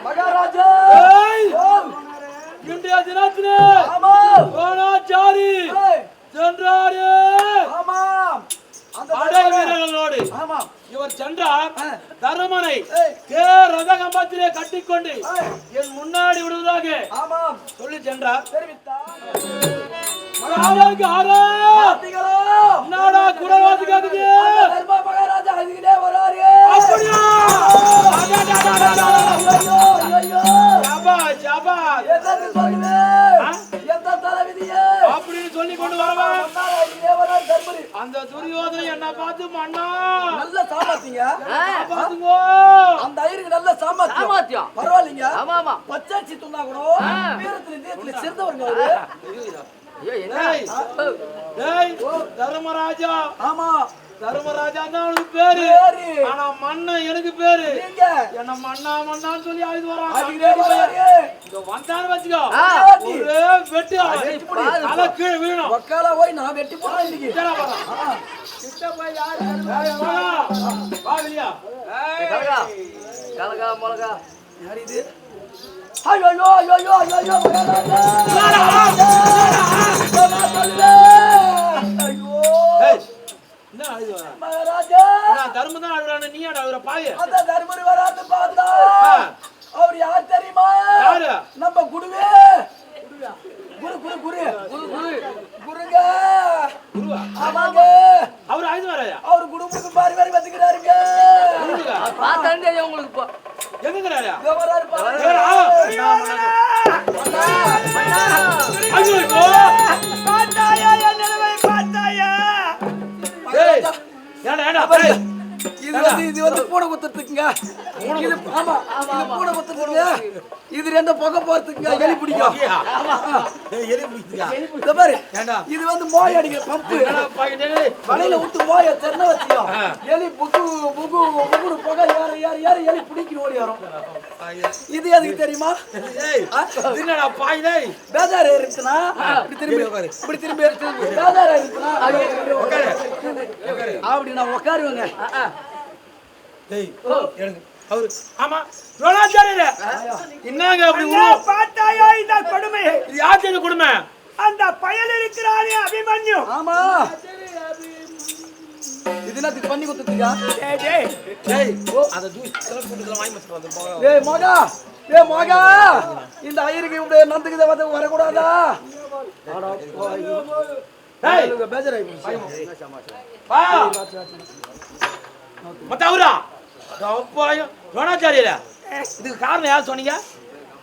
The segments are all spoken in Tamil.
மகாராஜா இன்றைய தினத்திலே துரோணாச்சாரி சென்றாரே. படை வீரர்களோடு இவர் சென்றார். தருமனை ரத கம்பத்திலே கட்டிக்கொண்டு என் முன்னாடி விடுவதாக சொல்லி சென்றார். மகாராஜாவுக்கு என்னடா குடவாசி கேக்குது? அப்படியா? அப்படின்னு சொல்லி கொண்டு வரவன் அந்த துரியோதனை என்ன பார்த்து மண்ணா நல்ல சாமர்த்திங்க பாத்துங்கோ. அந்த ஐயருக்கு நல்ல சாமர்த்தியம் பரவாயில்லைங்க. பச்சாச்சி துண்ணா கூட வீரத்துல சிறந்தவருங்க அவரு. தர்மராஜா. ஆமா தர்மராஜா தான் அவனுக்கு பேரு. ஆனா மன்னன் எனக்கு பேரு. என்ன மண்ணா மண்ணான்னு சொல்லி ஆயுது வரான். வந்தான்னு வச்சுக்கோ ஒரே வெட்டு தலை கீழே வீணும். ஒக்கால போய் நான் வெட்டி போறேன் இன்னைக்கு. கிட்ட போய் யாரு வா வெளியா. கலகா மொளகா யார் இது? ஐயோ ஐயோ ஐயோ ஐயோ மகாராஜா தர்மம் தான் அழுறானு நீ அழுற பாய. அந்த தர்மர் வராது பார்த்தா அவர் யார் தெரியுமா? யாரு? நம்ம குருவே. குரு குரு குரு குரு குரு குருங்க. குருவா? ஆமாங்க. அவர் ஆயுது வராயா? அவர் குடும்பத்துக்கு மாறி மாறி வந்துக்கிறாருங்க. பார்த்தாண்டே உங்களுக்கு இப்போ எங்கங்கறாயா? வராரு பாருங்க. ஐயோ பாத்தாயா என் நிலைமை பாத்தாயா? ஏய் ஏடா ஏடா இது வந்து பூனை குத்துறதுக்குங்க. இது ஆமா இது பூனை குத்துறதுங்க. இது ரெண்டு புகை போறதுக்குங்க. எலி பிடிக்கும். எலி பிடிக்குதா? இந்த பாரு இது வந்து மோய் அடிக்கிற பம்பு. வலையில விட்டு மோய தென்ன வச்சியோ எலி புகு புகு புகுரு புகை ஏற ஏற ஏற எலி பிடிக்கி ஓடி வரும். இது எதுக்கு தெரியுமா? என்னடா பாய் டேய் பேஜார் இருக்குனா இப்படி திரும்பி பேஜார் இருக்குனா அப்படி நான் உட்காருவேங்க. டேய் எடுங்க அவரு ஆமா துரோணாச்சாரியரே என்னங்க அப்படி பாத்தாயா இந்த கொடுமை? இது யாருக்கு இந்த கொடுமை? அந்த பயல் இருக்கிறானே அபிமன்யு. ஆமா இதுனா பண்ணி கொடுத்துட்டியா? டேய் டேய் டேய் அத ஜூஸ் கலர் போட்டுல வாங்கி மச்சான் வந்து போங்க. டேய் மோகா இந்த ஐயருக்கு இப்படி நந்துக்குதே வந்து வர கூடாதா? அட டேய் நீங்க பேஜராய் பா மத்தவரா அப்பா துரோணாச்சாரியரே இதுக்கு காரணம் யார் சொன்னீங்க?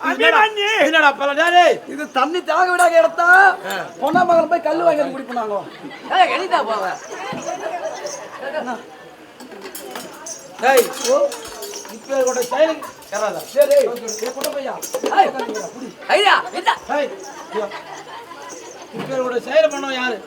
அபிமன்யு என்னடா பல டேய் இது தண்ணி தாக விடாக எடுத்தா பொண்ணா மகன் போய் கல்லு வாங்கி வந்து குடிப்பாங்க. ஏய் எலிதா போங்க. டேய் இப்ப கூட சைலண்ட் கராதா. சரி ஏய் கொட்ட பையா ஏய் ஐயா விட்டா டேய் இப்ப கூட சைலண்ட் பண்ணோம் யாரு?